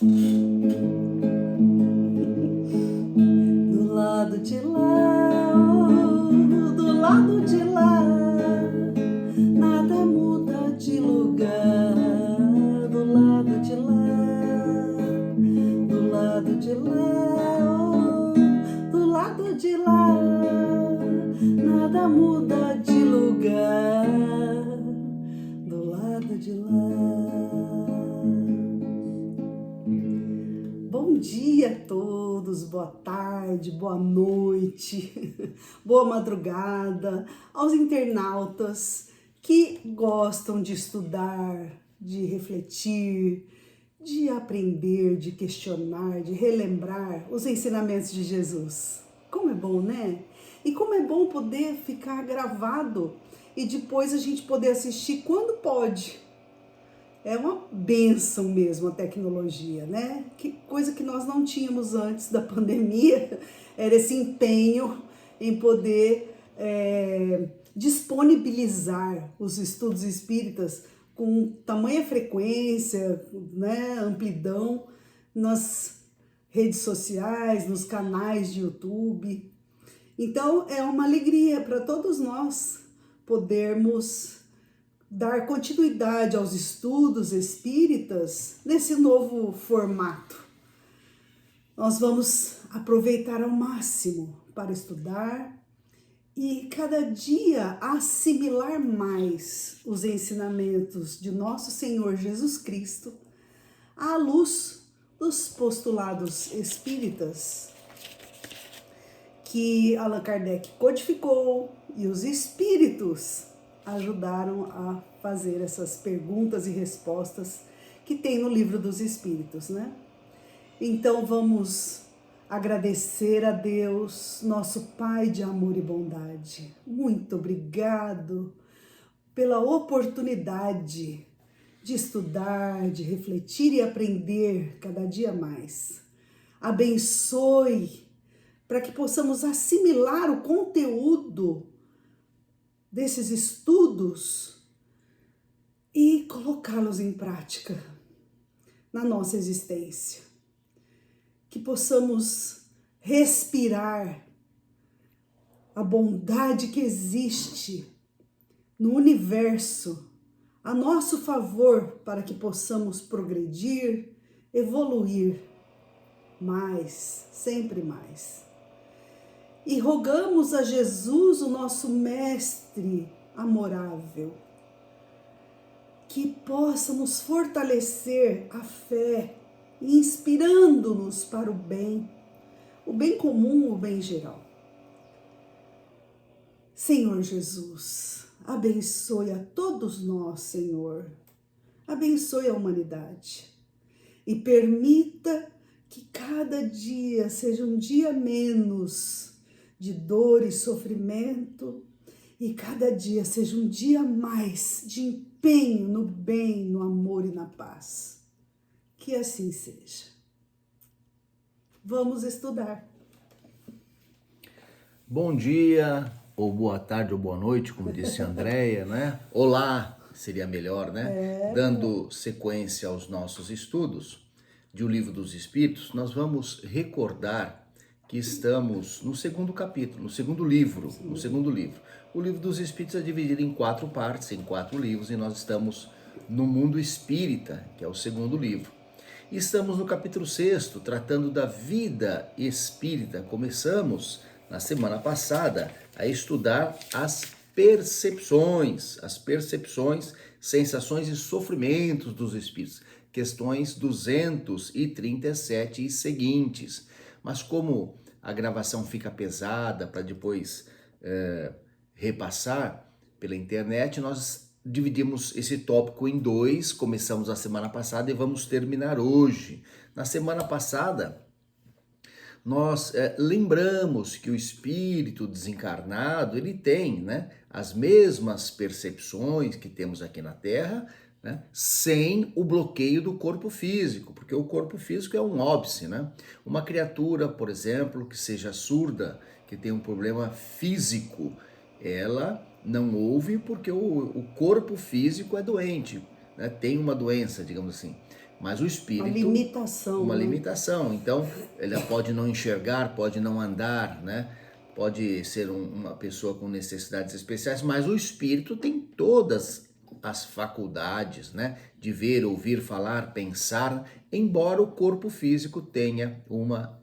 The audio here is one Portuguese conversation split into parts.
Do lado de lá, oh, do lado de lá, nada muda de lugar. Do lado de lá, do lado de lá, oh, do lado de lá, nada muda de lugar. Do lado de lá. Bom dia a todos, boa tarde, boa noite, boa madrugada aos internautas que gostam de estudar, de refletir, de aprender, de questionar, de relembrar os ensinamentos de Jesus. Como é bom, né? E como é bom poder ficar gravado e depois a gente poder assistir quando pode. É uma bênção mesmo a tecnologia, né? Que coisa que nós não tínhamos antes da pandemia, era esse empenho em poder disponibilizar os estudos espíritas com tamanha frequência, né, amplidão nas redes sociais, nos canais de YouTube. Então é uma alegria para todos nós podermos dar continuidade aos estudos espíritas nesse novo formato. Nós vamos aproveitar ao máximo para estudar e cada dia assimilar mais os ensinamentos de nosso Senhor Jesus Cristo à luz dos postulados espíritas que Allan Kardec codificou e os espíritos ajudaram a fazer essas perguntas e respostas que tem no Livro dos Espíritos, né? Então vamos agradecer a Deus, nosso Pai de amor e bondade. Muito obrigado pela oportunidade de estudar, de refletir e aprender cada dia mais. Abençoe para que possamos assimilar o conteúdo desses estudos e colocá-los em prática na nossa existência. Que possamos respirar a bondade que existe no universo a nosso favor para que possamos progredir, evoluir mais, sempre mais. E rogamos a Jesus, o nosso mestre amorável, que possa nos fortalecer a fé, inspirando-nos para o bem comum, o bem geral. Senhor Jesus, abençoe a todos nós, Senhor. Abençoe a humanidade e permita que cada dia seja um dia menos de dor e sofrimento, e cada dia seja um dia mais de empenho no bem, no amor e na paz. Que assim seja. Vamos estudar. Bom dia, ou boa tarde, ou boa noite, como disse a Andréia, né? Olá, seria melhor, né? Dando sequência aos nossos estudos de O Livro dos Espíritos, nós vamos recordar que estamos no segundo capítulo, no segundo livro. O Livro dos Espíritos é dividido em 4 partes, em 4 livros, e nós estamos no Mundo Espírita, que é o segundo livro. E estamos no capítulo 6º, tratando da vida espírita. Começamos na semana passada a estudar as percepções, sensações e sofrimentos dos espíritos, questões 237 e seguintes. Mas como a gravação fica pesada para depois repassar pela internet, nós dividimos esse tópico em 2, começamos a semana passada e vamos terminar hoje. Na semana passada, nós lembramos que o espírito desencarnado, ele tem, né, as mesmas percepções que temos aqui na Terra, né, sem o bloqueio do corpo físico, porque o corpo físico é um óbice, né? Uma criatura, por exemplo, que seja surda, que tem um problema físico, ela não ouve porque o corpo físico é doente, né? Tem uma doença, digamos assim. Mas o espírito... Uma limitação. Uma né? limitação. Então, ele pode não enxergar, pode não andar, né? Pode ser uma pessoa com necessidades especiais, mas o espírito tem todas as faculdades, né? De ver, ouvir, falar, pensar, embora o corpo físico tenha uma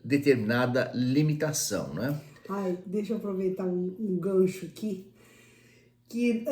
determinada limitação, né? Ai, deixa eu aproveitar um gancho aqui. Que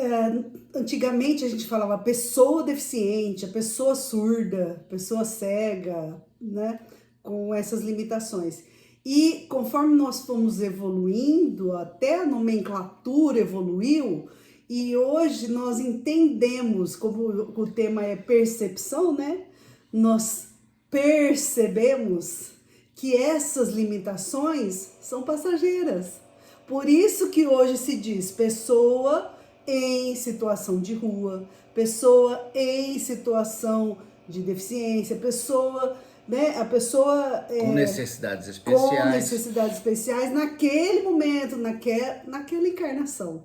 antigamente a gente falava pessoa deficiente, a pessoa surda, pessoa cega, né? Com essas limitações. E conforme nós fomos evoluindo, até a nomenclatura evoluiu, e hoje nós entendemos, como o tema é percepção, né? Nós percebemos que essas limitações são passageiras. Por isso que hoje se diz pessoa em situação de rua, pessoa em situação de deficiência, pessoa, né, a pessoa com necessidades com necessidades especiais naquele momento, naquela encarnação.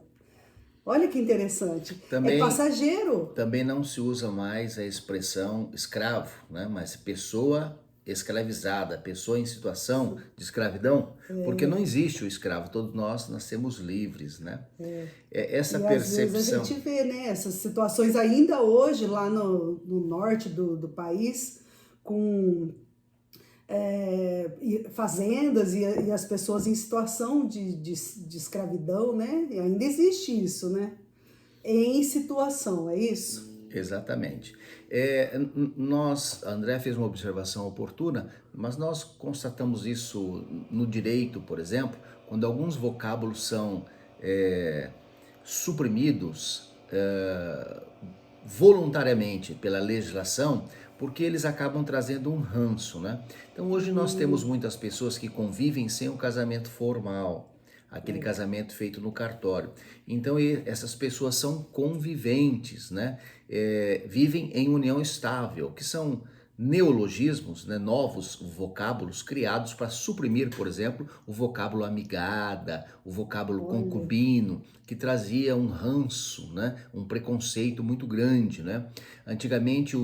Olha que interessante. Também, é passageiro. Também não se usa mais a expressão escravo, né? Mas pessoa escravizada, pessoa em situação de escravidão, porque não existe o escravo, todos nós nascemos livres, né? Essa e percepção. Às vezes a gente vê, né, essas situações ainda hoje lá no norte do país, com fazendas e as pessoas em situação de escravidão, né? E ainda existe isso, né? Em situação, é isso? Exatamente. André fez uma observação oportuna, mas nós constatamos isso no direito, por exemplo, quando alguns vocábulos são suprimidos voluntariamente pela legislação, porque eles acabam trazendo um ranço, né? Então hoje nós temos muitas pessoas que convivem sem um casamento formal, aquele casamento feito no cartório. Então essas pessoas são conviventes, né? Vivem em união estável, que são neologismos, né? Novos vocábulos criados para suprimir, por exemplo, o vocábulo amigada, o vocábulo concubino, que trazia um ranço, né? Um preconceito muito grande, né? Antigamente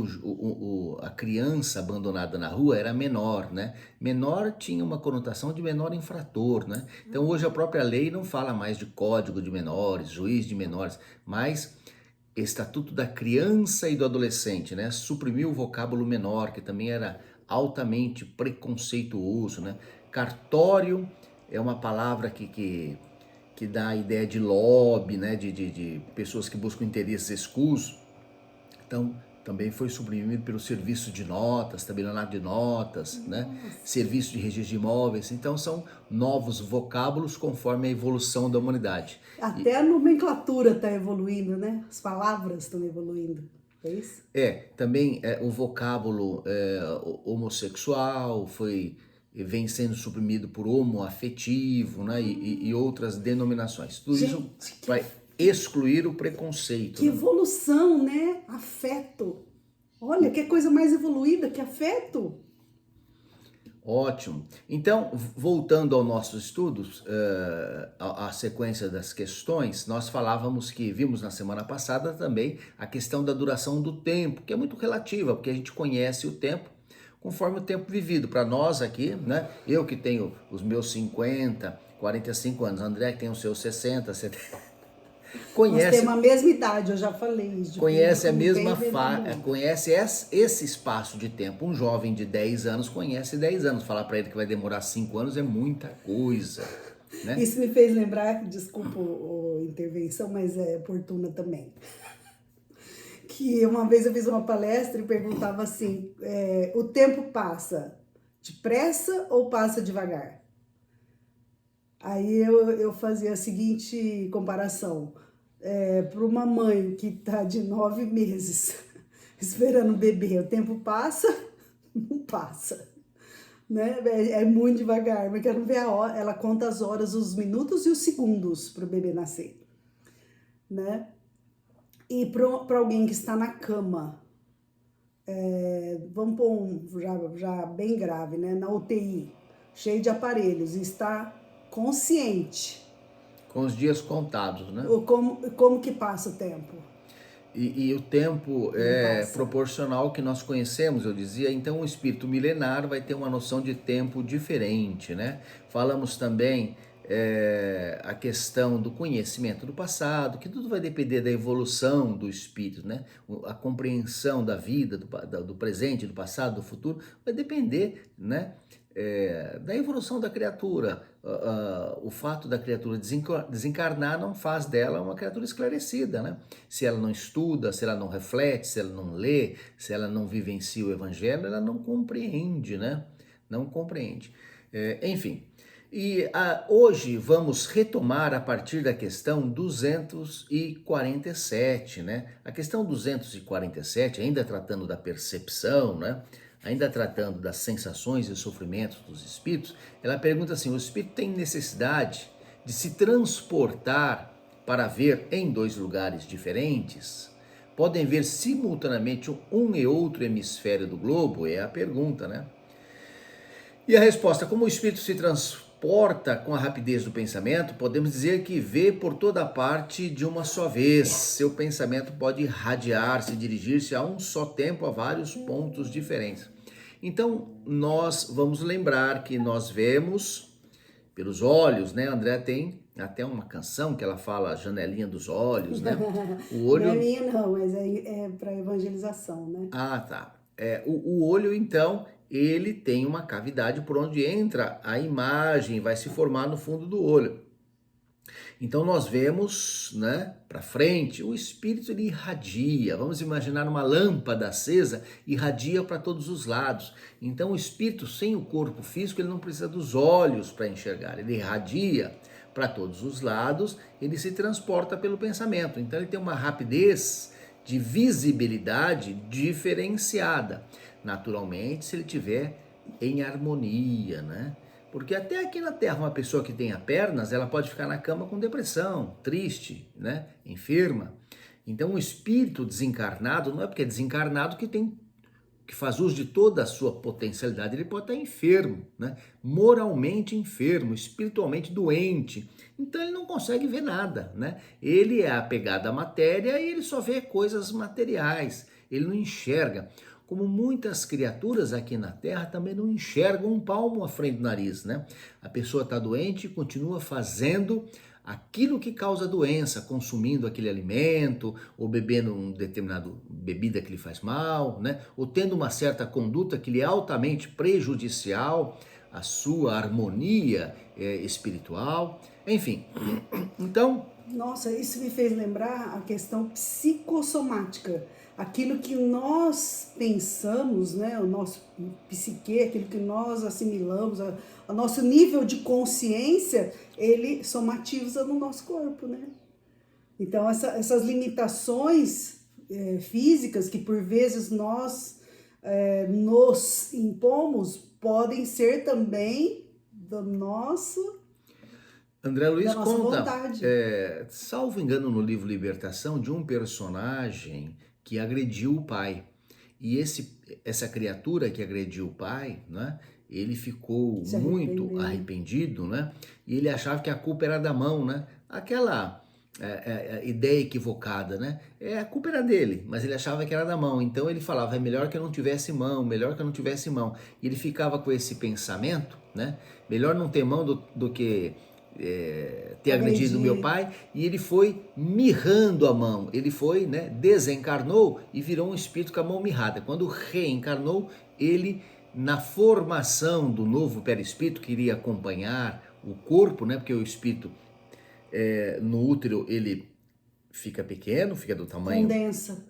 a criança abandonada na rua era menor, né? Menor tinha uma conotação de menor infrator, né? Então hoje a própria lei não fala mais de código de menores, juiz de menores, mas Estatuto da Criança e do Adolescente, né? Suprimiu o vocábulo menor, que também era altamente preconceituoso, né? Cartório é uma palavra que dá a ideia de lobby, né? De pessoas que buscam interesses escusos. Então, também foi suprimido pelo serviço de notas, tabelionato de notas, né? Serviço de registro de imóveis. Então, são novos vocábulos conforme a evolução da humanidade. Até a nomenclatura está evoluindo, né? As palavras estão evoluindo. É isso? Também o vocábulo homossexual vem sendo suprimido por homoafetivo, né? E outras denominações. Tudo isso vai excluir o preconceito. Que evolução, né? Afeto. Olha, que coisa mais evoluída que afeto. Ótimo. Então, voltando aos nossos estudos, a sequência das questões, nós vimos na semana passada também a questão da duração do tempo, que é muito relativa, porque a gente conhece o tempo conforme o tempo vivido. Para nós aqui, né? Eu que tenho os meus 50, 45 anos, André que tem os seus 60, 70... Nós temos a mesma idade, eu já falei isso. Conhece a mesma conhece esse espaço de tempo. Um jovem de 10 anos conhece 10 anos. Falar para ele que vai demorar 5 anos é muita coisa, né? Isso me fez lembrar, desculpa a intervenção, mas é oportuna também. Que uma vez eu fiz uma palestra e perguntava assim, o tempo passa depressa ou passa devagar? Aí eu fazia a seguinte comparação. Para uma mãe que está de 9 meses esperando o bebê, o tempo passa? Não passa. Né? É muito devagar, porque ela não vê a hora, ela conta as horas, os minutos e os segundos para o bebê nascer. Né? E para alguém que está na cama, vamos pôr já bem grave, né? Na UTI, cheio de aparelhos, e está consciente. Com os dias contados, né? Como que passa o tempo? E o tempo é passa. proporcional ao que nós conhecemos, eu dizia. Então, o espírito milenar vai ter uma noção de tempo diferente, né? Falamos também a questão do conhecimento do passado, que tudo vai depender da evolução do espírito, né? A compreensão da vida, do presente, do passado, do futuro, vai depender, né? Da evolução da criatura. O fato da criatura desencarnar não faz dela uma criatura esclarecida, né? Se ela não estuda, se ela não reflete, se ela não lê, se ela não vivencia o evangelho, ela não compreende, né? Não compreende. Enfim, e hoje vamos retomar a partir da questão 247, né? A questão 247, ainda tratando da percepção, né? Ainda tratando das sensações e sofrimentos dos espíritos, ela pergunta assim: o espírito tem necessidade de se transportar para ver em dois lugares diferentes? Podem ver simultaneamente um e outro hemisfério do globo? É a pergunta, né? E a resposta: como o espírito se transporta com a rapidez do pensamento, podemos dizer que vê por toda parte de uma só vez. Seu pensamento pode irradiar-se, dirigir-se a um só tempo a vários pontos diferentes. Então, nós vamos lembrar que nós vemos pelos olhos, né? André tem até uma canção que ela fala janelinha dos olhos, né? O olho... Não é minha não, mas é para evangelização, né? Ah, tá. O olho, então, ele tem uma cavidade por onde entra a imagem, vai se formar no fundo do olho. Então nós vemos, né, para frente, o espírito ele irradia. Vamos imaginar uma lâmpada acesa, irradia para todos os lados. Então o espírito sem o corpo físico, ele não precisa dos olhos para enxergar, ele irradia para todos os lados, ele se transporta pelo pensamento. Então ele tem uma rapidez de visibilidade diferenciada. Naturalmente, se ele tiver em harmonia, né? Porque até aqui na Terra, uma pessoa que tenha pernas, ela pode ficar na cama com depressão, triste, né? Enferma. Então, o espírito desencarnado, não é porque é desencarnado que faz uso de toda a sua potencialidade, ele pode estar enfermo, né? Moralmente enfermo, espiritualmente doente. Então, ele não consegue ver nada, né? Ele é apegado à matéria e ele só vê coisas materiais, ele não enxerga. Como muitas criaturas aqui na Terra também não enxergam um palmo à frente do nariz, né? A pessoa está doente e continua fazendo aquilo que causa doença, consumindo aquele alimento, ou bebendo um determinado bebida que lhe faz mal, né? Ou tendo uma certa conduta que lhe é altamente prejudicial à sua harmonia espiritual, enfim. Então, Nossa, isso me fez lembrar a questão psicossomática. Aquilo que nós pensamos, né, o nosso psique, aquilo que nós assimilamos, o nosso nível de consciência, ele somatiza no nosso corpo, né? Então, essas limitações físicas que por vezes nós nos impomos, podem ser também do nosso... André Luiz da nossa conta, vontade. salvo engano no livro Libertação, de um personagem que agrediu o pai. E essa criatura que agrediu o pai, né, ele ficou Se muito arrependeu. arrependido, né, e ele achava que a culpa era da mão, né, aquela ideia equivocada, né, a culpa era dele, mas ele achava que era da mão. Então ele falava: é melhor que eu não tivesse mão, melhor que eu não tivesse mão. E ele ficava com esse pensamento, né, melhor não ter mão do que... ter agredido meu pai. E ele foi mirrando a mão, ele foi, né, desencarnou e virou um espírito com a mão mirrada. Quando reencarnou, ele, na formação do novo perispírito que iria acompanhar o corpo, né, porque o espírito no útero ele fica pequeno, fica do tamanho, Condensa.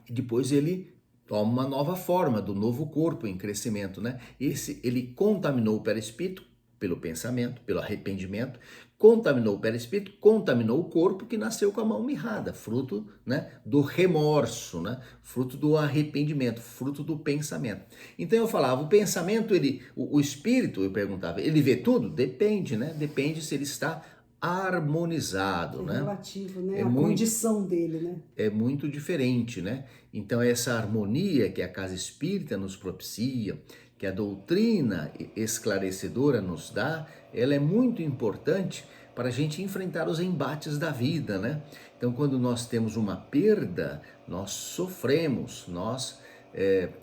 e depois ele toma uma nova forma do novo corpo em crescimento, né? Ele contaminou o perispírito pelo pensamento, pelo arrependimento, contaminou o perispírito, contaminou o corpo, que nasceu com a mão mirrada, fruto, né, do remorso, né, fruto do arrependimento, fruto do pensamento. Então eu falava, o pensamento, o espírito, eu perguntava, ele vê tudo? Depende, né? Depende se ele está harmonizado, né? Relativo, né? É A muito... condição dele, né? É muito diferente, né? Então essa harmonia que a casa espírita nos propicia, que a doutrina esclarecedora nos dá, ela é muito importante para a gente enfrentar os embates da vida, né? Então, quando nós temos uma perda, nós sofremos, nós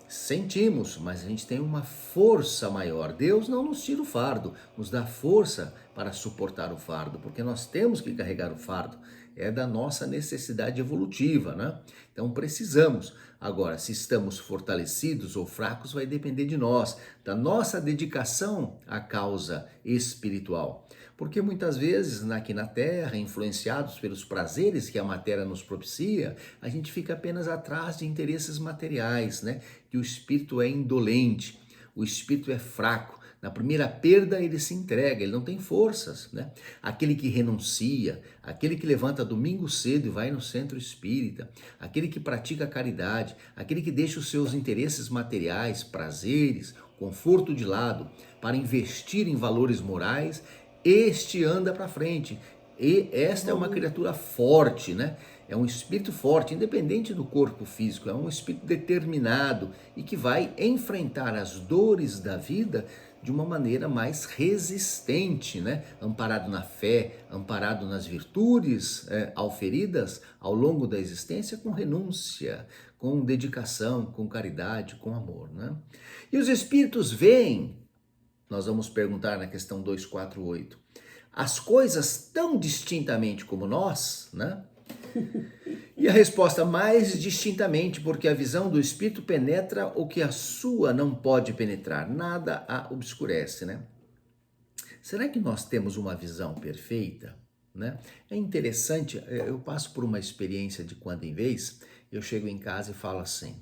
sentimos, mas a gente tem uma força maior. Deus não nos tira o fardo, nos dá força para suportar o fardo, porque nós temos que carregar o fardo. É da nossa necessidade evolutiva, né? Então precisamos. Agora, se estamos fortalecidos ou fracos, vai depender de nós, da nossa dedicação à causa espiritual. Porque muitas vezes, aqui na Terra, influenciados pelos prazeres que a matéria nos propicia, a gente fica apenas atrás de interesses materiais, né? Que o espírito é indolente, o espírito é fraco. Na primeira perda ele se entrega, ele não tem forças, né? Aquele que renuncia, aquele que levanta domingo cedo e vai no centro espírita, aquele que pratica a caridade, aquele que deixa os seus interesses materiais, prazeres, conforto de lado para investir em valores morais, este anda para frente. E esta é uma criatura forte, né? É um espírito forte, independente do corpo físico, é um espírito determinado e que vai enfrentar as dores da vida de uma maneira mais resistente, né? Amparado na fé, amparado nas virtudes auferidas ao longo da existência, com renúncia, com dedicação, com caridade, com amor, né? E os espíritos veem, nós vamos perguntar na questão 248, as coisas tão distintamente como nós, né? E a resposta mais distintamente, porque a visão do espírito penetra o que a sua não pode penetrar, nada a obscurece, né? Será que nós temos uma visão perfeita, né? É interessante, eu passo por uma experiência de quando em vez, eu chego em casa e falo assim: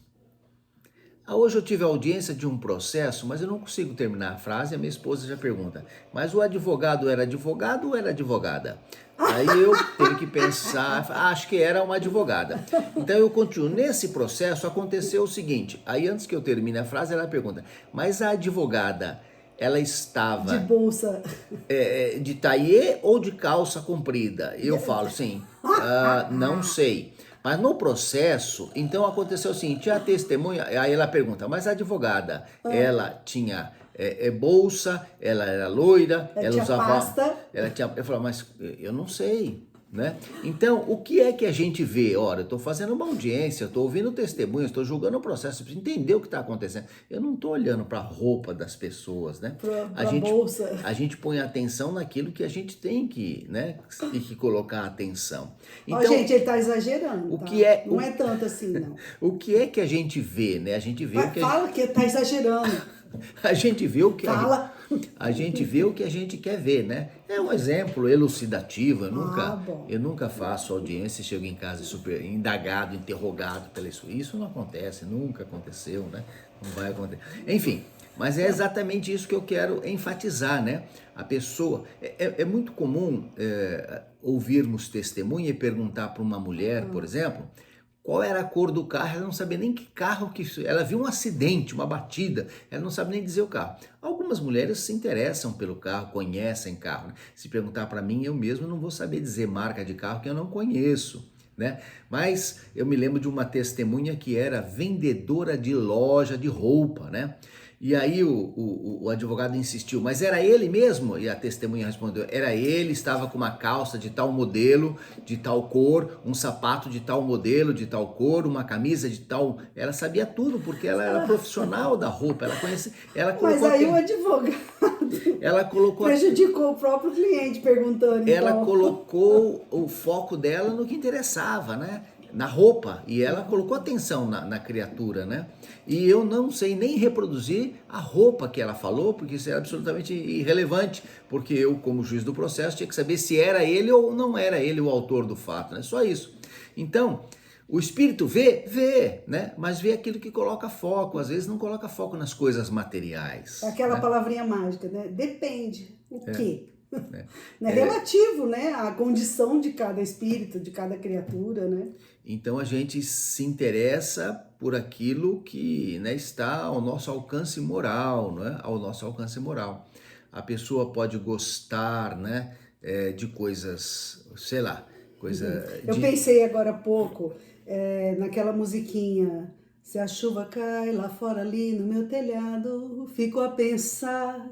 hoje eu tive audiência de um processo, mas eu não consigo terminar a frase, a minha esposa já pergunta, mas o advogado era advogado ou era advogada? Aí eu tenho que pensar, acho que era uma advogada. Então eu continuo. Nesse processo aconteceu o seguinte, aí antes que eu termine a frase, ela pergunta, mas a advogada, ela estava De bolsa. De taillé ou de calça comprida? Eu falo assim, não sei. Mas no processo, então aconteceu o seguinte, a testemunha, aí ela pergunta, mas a advogada, ela tinha bolsa, ela era loira, ela usava pasta. Eu falo, mas eu não sei, né? Então, o que é que a gente vê? Ora, eu estou fazendo uma audiência, estou ouvindo testemunhas, estou julgando o processo, eu preciso entender o que está acontecendo. Eu não estou olhando para a roupa das pessoas, né? Pra bolsa. A gente põe atenção naquilo que a gente tem que, né? E que colocar atenção. Então, gente, ele está exagerando, tá? Não é tanto assim, não. O que é que a gente vê, né? A gente vê Fala que está exagerando. A gente vê o que a gente vê o que a gente quer ver, né? É um exemplo elucidativo. Eu nunca faço audiência, chego em casa super indagado, interrogado pela isso não acontece, nunca aconteceu, né? Não vai acontecer. Enfim, mas é exatamente isso que eu quero enfatizar, né? A pessoa é muito comum ouvirmos testemunha e perguntar para uma mulher, por exemplo, qual era a cor do carro, ela não sabia nem que carro que... Ela viu um acidente, uma batida, ela não sabe nem dizer o carro. Algumas mulheres se interessam pelo carro, conhecem carro, né? Se perguntar para mim, eu mesmo não vou saber dizer marca de carro que eu não conheço, né? Mas eu me lembro de uma testemunha que era vendedora de loja de roupa, né? E aí o advogado insistiu, mas era ele mesmo? E a testemunha respondeu, era ele, estava com uma calça de tal modelo, de tal cor, um sapato de tal modelo, de tal cor, uma camisa de tal... Ela sabia tudo, porque ela era profissional da roupa, ela conhecia... Mas aí o advogado prejudicou o próprio cliente perguntando. Ela colocou o foco dela no que interessava, né? Na roupa, e ela colocou atenção na criatura, né? E eu não sei nem reproduzir a roupa que ela falou, porque isso é absolutamente irrelevante, porque eu, como juiz do processo, tinha que saber se era ele ou não era ele o autor do fato, né? Só isso. Então, o espírito vê, né? Mas vê aquilo que coloca foco, às vezes não coloca foco nas coisas materiais. Aquela palavrinha mágica, né? Depende. O quê? É relativo, né? A condição de cada espírito, de cada criatura, né? Então a gente se interessa por aquilo que, né, está ao nosso alcance moral, né? Ao nosso alcance moral. A pessoa pode gostar, né, de coisas, sei lá, Eu pensei agora há pouco naquela musiquinha. Se a chuva cai lá fora ali no meu telhado, fico a pensar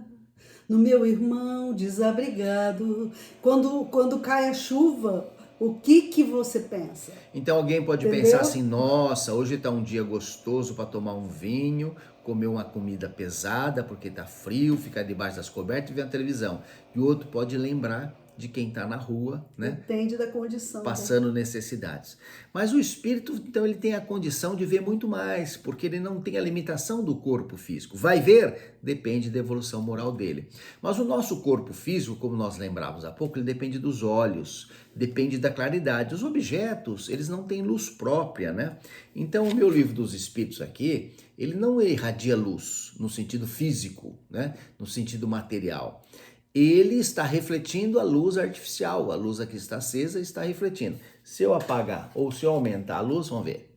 no meu irmão desabrigado. Quando cai a chuva, o que você pensa? Então alguém pode Entendeu? pensar assim, nossa, hoje está um dia gostoso para tomar um vinho, comer uma comida pesada porque está frio, ficar debaixo das cobertas e ver a televisão. E o outro pode lembrar de quem está na rua, né? Depende da condição. Passando necessidades. Mas o espírito, então, ele tem a condição de ver muito mais, porque ele não tem a limitação do corpo físico. Vai ver? Depende da evolução moral dele. Mas o nosso corpo físico, como nós lembrávamos há pouco, ele depende dos olhos, depende da claridade. Os objetos, eles não têm luz própria, né? Então, o meu livro dos espíritos aqui, ele não irradia luz no sentido físico, né? No sentido material. Ele está refletindo a luz artificial, a luz aqui está acesa e está refletindo. Se eu apagar ou se eu aumentar a luz, vamos ver.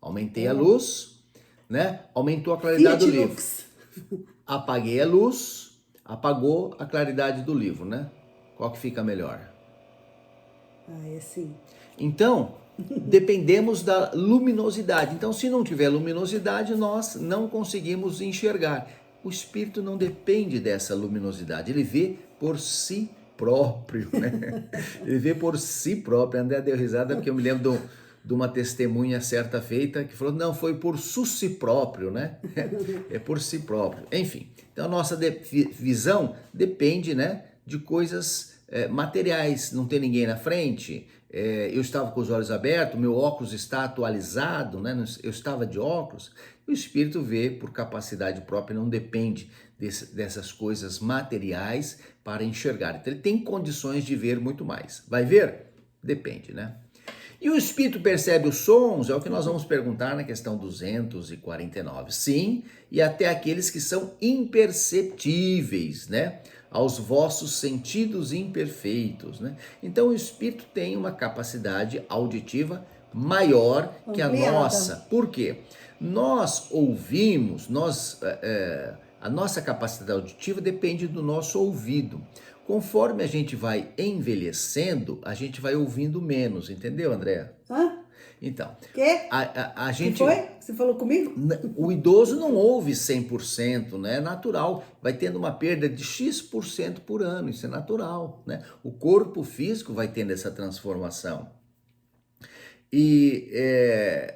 Aumentei a luz, né? Aumentou a claridade do livro. Apaguei a luz, apagou a claridade do livro, né? Qual que fica melhor? É sim. Então, dependemos da luminosidade. Então, se não tiver luminosidade, nós não conseguimos enxergar. O espírito não depende dessa luminosidade, ele vê por si próprio, né? Ele vê por si próprio. A André deu risada porque eu me lembro de uma testemunha certa feita que falou, não, foi por si próprio, né? É por si próprio. Enfim, então a nossa visão depende, né, de coisas materiais. Não tem ninguém na frente, eu estava com os olhos abertos, meu óculos está atualizado, né? Eu estava de óculos. O espírito vê por capacidade própria, não depende dessas coisas materiais para enxergar. Então ele tem condições de ver muito mais. Vai ver? Depende, né? E o espírito percebe os sons? É o que nós vamos perguntar na questão 249. Sim, e até aqueles que são imperceptíveis, né? Aos vossos sentidos imperfeitos, né? Então o espírito tem uma capacidade auditiva maior que a nossa. Por quê? Nós ouvimos, a nossa capacidade auditiva depende do nosso ouvido. Conforme a gente vai envelhecendo, a gente vai ouvindo menos, entendeu, André? Hã? Então, Quê? a gente... Que foi? Você falou comigo? O idoso não ouve 100%, né? É natural. Vai tendo uma perda de X% por ano, isso é natural, né? O corpo físico vai tendo essa transformação. E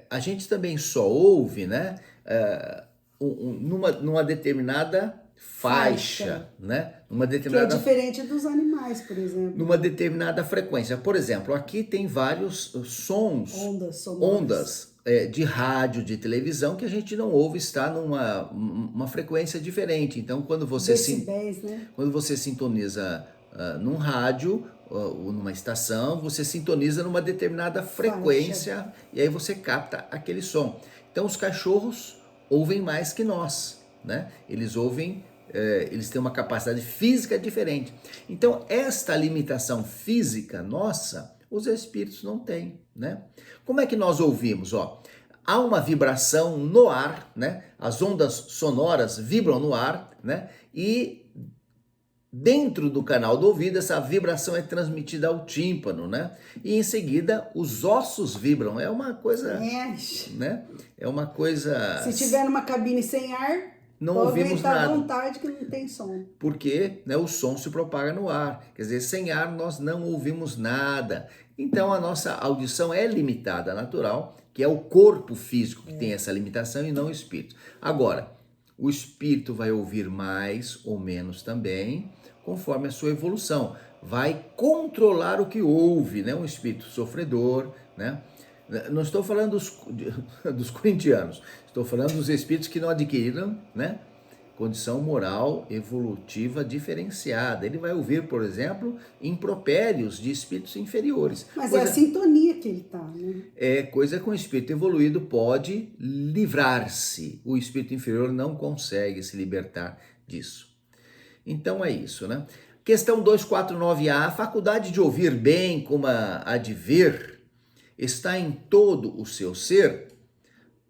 a gente também só ouve, né? Numa determinada faixa, né? Numa determinada... Que é diferente dos animais, por exemplo. Numa determinada frequência. Por exemplo, aqui tem vários sons, ondas de rádio, de televisão, que a gente não ouve, está numa frequência diferente. Então, quando você, decibéis, né? Quando você sintoniza num rádio ou numa estação, você sintoniza numa determinada frequência e aí você capta aquele som. Então, os cachorros ouvem mais que nós, né? Eles ouvem, eles têm uma capacidade física diferente. Então, esta limitação física nossa, os espíritos não têm, né? Como é que nós ouvimos? Há uma vibração no ar, né? As ondas sonoras vibram no ar, né? E dentro do canal do ouvido, essa vibração é transmitida ao tímpano, né? E em seguida, os ossos vibram. É uma coisa, né? É uma coisa... Se tiver numa cabine sem ar, não ouvimos nada. à vontade que não tem som. Porque, né, o som se propaga no ar. Quer dizer, sem ar nós não ouvimos nada. Então a nossa audição é limitada, natural, que é o corpo físico que tem essa limitação e não o espírito. Agora, o espírito vai ouvir mais ou menos também, conforme a sua evolução. Vai controlar o que ouve, né? Um espírito sofredor, né? Não estou falando dos corintianos, estou falando dos espíritos que não adquiriram, né, condição moral evolutiva diferenciada. Ele vai ouvir, por exemplo, impropérios de espíritos inferiores. Mas é a sintonia que ele está, né? Coisa que um espírito evoluído pode livrar-se. O espírito inferior não consegue se libertar disso. Então é isso, né? Questão 249A, a faculdade de ouvir bem como a de ver está em todo o seu ser?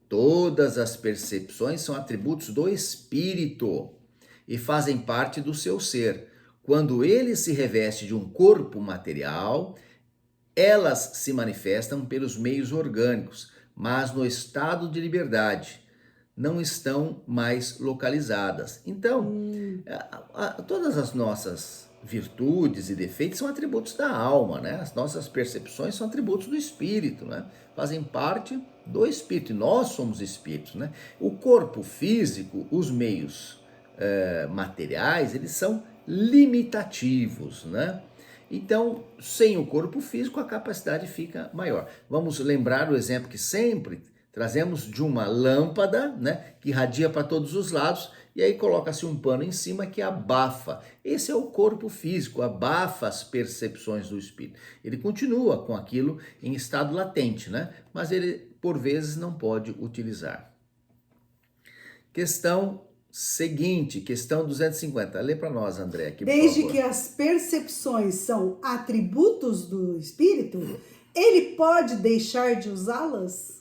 Todas as percepções são atributos do espírito e fazem parte do seu ser. Quando ele se reveste de um corpo material, elas se manifestam pelos meios orgânicos, mas no estado de liberdade. não estão mais localizadas. Então, todas as nossas virtudes e defeitos são atributos da alma, né? As nossas percepções são atributos do espírito, né? Fazem parte do espírito, e nós somos espíritos, né? O corpo físico, os meios materiais, eles são limitativos, né? Então, sem o corpo físico, a capacidade fica maior. Vamos lembrar o exemplo que sempre trazemos de uma lâmpada, né, que irradia para todos os lados, e aí coloca-se um pano em cima que abafa. Esse é o corpo físico, abafa as percepções do espírito. Ele continua com aquilo em estado latente, né? Mas ele, por vezes, não pode utilizar. Questão seguinte, questão 250. Lê para nós, André, aqui, por Desde favor. que as percepções são atributos do espírito, ele pode deixar de usá-las?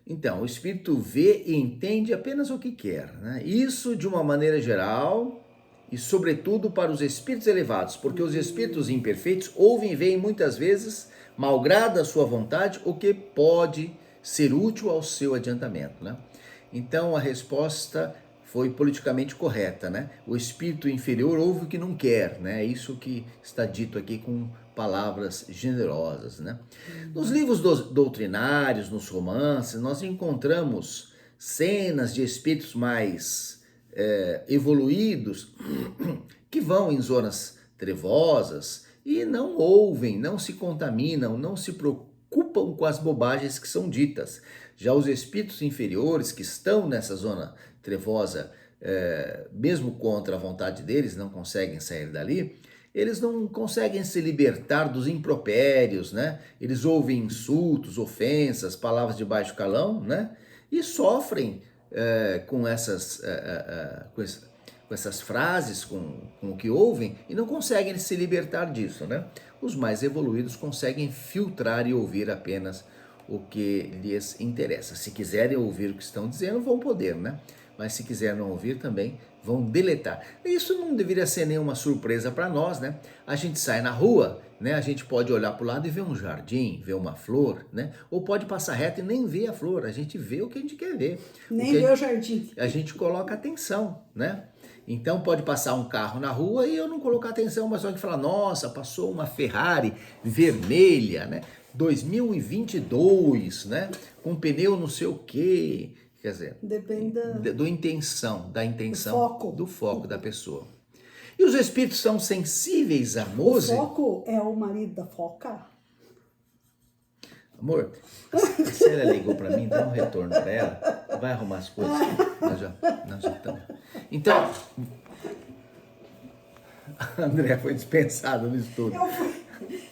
Então, o espírito vê e entende apenas o que quer, né? Isso de uma maneira geral e sobretudo para os espíritos elevados, porque os espíritos imperfeitos ouvem e veem muitas vezes, malgrada a sua vontade, o que pode ser útil ao seu adiantamento, né? Então a resposta foi politicamente correta, né? O espírito inferior ouve o que não quer, né? É isso que está dito aqui com palavras generosas, né? Nos livros doutrinários, nos romances, nós encontramos cenas de espíritos mais evoluídos que vão em zonas trevosas e não ouvem, não se contaminam, não se preocupam com as bobagens que são ditas. Já os espíritos inferiores que estão nessa zona trevosa, mesmo contra a vontade deles, não conseguem sair dali, eles não conseguem se libertar dos impropérios, né? Eles ouvem insultos, ofensas, palavras de baixo calão, né? E sofrem com essas frases, com o que ouvem, e não conseguem se libertar disso, né? Os mais evoluídos conseguem filtrar e ouvir apenas o que lhes interessa. Se quiserem ouvir o que estão dizendo, vão poder, né? Mas se quiserem não ouvir também, vão deletar. Isso não deveria ser nenhuma surpresa para nós, né? A gente sai na rua, né? A gente pode olhar para o lado e ver um jardim, ver uma flor, né? Ou pode passar reto e nem ver a flor. A gente vê o que a gente quer ver. Nem ver o jardim. A gente coloca atenção, né? Então pode passar um carro na rua e eu não colocar atenção, mas só que falar, nossa, passou uma Ferrari vermelha, né? 2022, né? Com pneu não sei o quê. Quer dizer, depende da intenção, do foco da pessoa. E os espíritos são sensíveis à música. O foco é o marido da foca? Amor, a Célia ligou para mim, dá um retorno para ela, vai arrumar as coisas. Nós já estamos. Então, a André foi dispensada no estudo.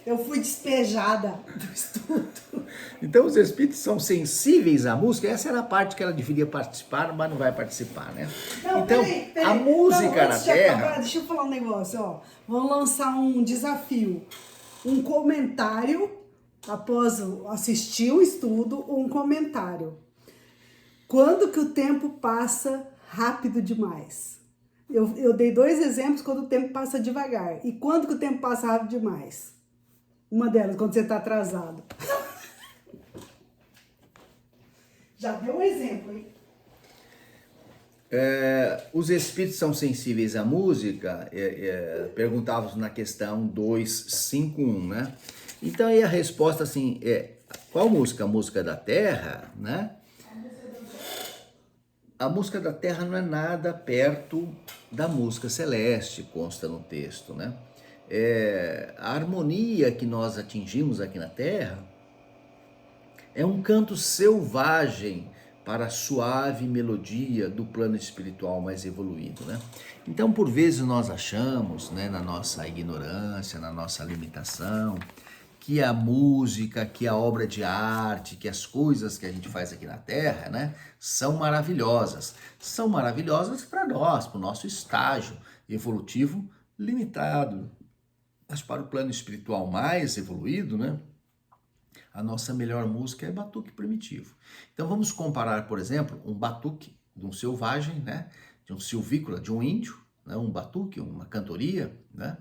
Eu fui despejada do estudo. Então os espíritos são sensíveis à música, essa era a parte que ela deveria participar, mas não vai participar, né? Não, então, peraí. a música na Terra... Acabar, deixa eu falar um negócio, ó. Vamos lançar um desafio. Um comentário, após assistir o estudo, um comentário. Quando que o tempo passa rápido demais? Eu dei 2 exemplos quando o tempo passa devagar. E quando que o tempo passa rápido demais? Uma delas, quando você está atrasado. Já deu um exemplo, hein? Os espíritos são sensíveis à música, perguntávamos na questão 251, né? Então aí a resposta assim qual música? A música da Terra, né? A música da Terra não é nada perto da música celeste, consta no texto, né? A harmonia que nós atingimos aqui na Terra é um canto selvagem para a suave melodia do plano espiritual mais evoluído, né? Então, por vezes nós achamos, né, na nossa ignorância, na nossa limitação, que a música, que a obra de arte, que as coisas que a gente faz aqui na Terra, né, são maravilhosas. São maravilhosas para nós, para o nosso estágio evolutivo limitado. Mas para o plano espiritual mais evoluído, né, a nossa melhor música é batuque primitivo. Então vamos comparar, por exemplo, um batuque de um selvagem, né, de um silvícola, de um índio, né, um batuque, uma cantoria, né,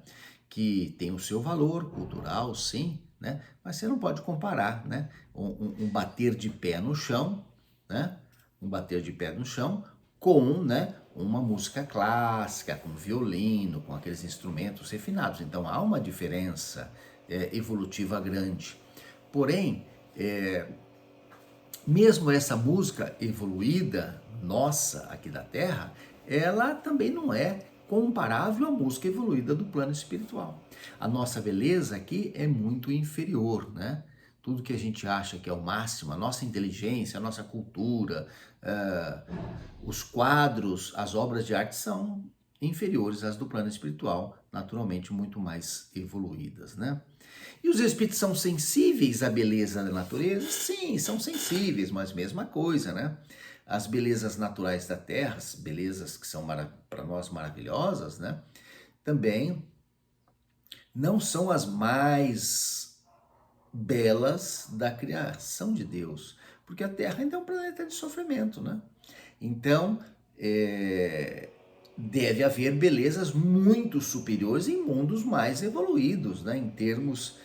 que tem o seu valor cultural, sim, né, mas você não pode comparar, né, um bater de pé no chão, né, um bater de pé no chão, com, né, uma música clássica, com violino, com aqueles instrumentos refinados. Então há uma diferença evolutiva grande. Porém, mesmo essa música evoluída, nossa, aqui da Terra, ela também não é comparável à música evoluída do plano espiritual. A nossa beleza aqui é muito inferior, né? Tudo que a gente acha que é o máximo, a nossa inteligência, a nossa cultura, os quadros, as obras de arte são inferiores às do plano espiritual, naturalmente muito mais evoluídas, né? E os espíritos são sensíveis à beleza da natureza? Sim, são sensíveis, mas mesma coisa, né? As belezas naturais da Terra, as belezas que são para nós maravilhosas, né? Também não são as mais belas da criação de Deus, porque a Terra ainda é um planeta de sofrimento, né? Então, deve haver belezas muito superiores em mundos mais evoluídos, né? Em termos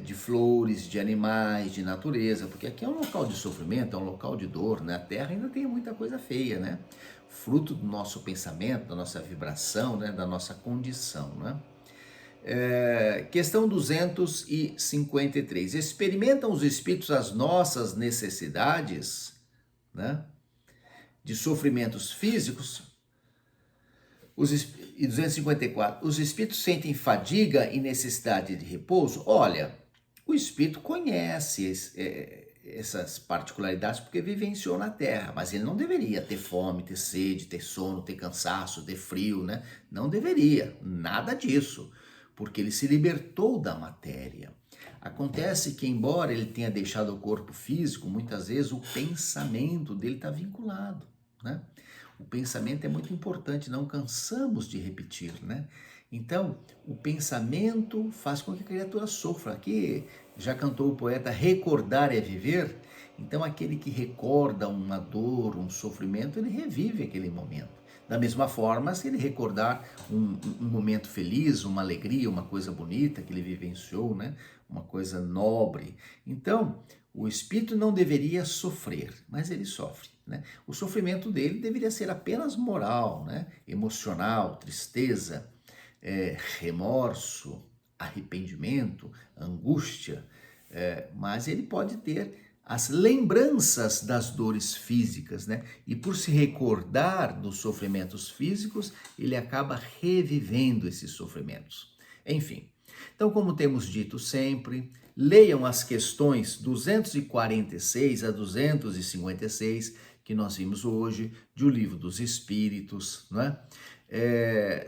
de flores, de animais, de natureza, porque aqui é um local de sofrimento, é um local de dor, né? A Terra ainda tem muita coisa feia, né? Fruto do nosso pensamento, da nossa vibração, né? Da nossa condição, né? Questão 253. Experimentam os espíritos as nossas necessidades, né, de sofrimentos físicos? E 254. Os espíritos sentem fadiga e necessidade de repouso? Olha, o espírito conhece essas particularidades porque vivenciou na Terra, mas ele não deveria ter fome, ter sede, ter sono, ter cansaço, ter frio, né? Não deveria, nada disso, porque ele se libertou da matéria. Acontece que, embora ele tenha deixado o corpo físico, muitas vezes o pensamento dele está vinculado, né? O pensamento é muito importante, não cansamos de repetir, né? Então, o pensamento faz com que a criatura sofra. Aqui já cantou o poeta, recordar é viver. Então, aquele que recorda uma dor, um sofrimento, ele revive aquele momento. Da mesma forma, se ele recordar um momento feliz, uma alegria, uma coisa bonita que ele vivenciou, né? Uma coisa nobre. Então, o espírito não deveria sofrer, mas ele sofre, né? O sofrimento dele deveria ser apenas moral, né? Emocional, tristeza, remorso, arrependimento, angústia, mas ele pode ter as lembranças das dores físicas, né? E por se recordar dos sofrimentos físicos, ele acaba revivendo esses sofrimentos. Enfim, então, como temos dito sempre, leiam as questões 246 a 256 que nós vimos hoje de O Livro dos Espíritos, não é?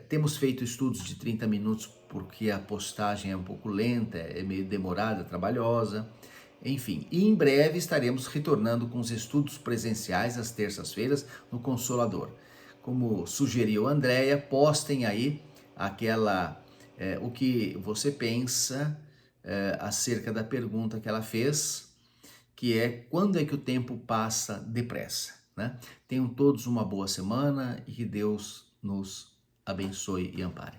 Temos feito estudos de 30 minutos porque a postagem é um pouco lenta, é meio demorada, trabalhosa. Enfim, e em breve estaremos retornando com os estudos presenciais às terças-feiras no Consolador. Como sugeriu a Andréia, postem aí o que você pensa acerca da pergunta que ela fez, que é quando é que o tempo passa depressa, né? Tenham todos uma boa semana e que Deus nos abençoe e ampare.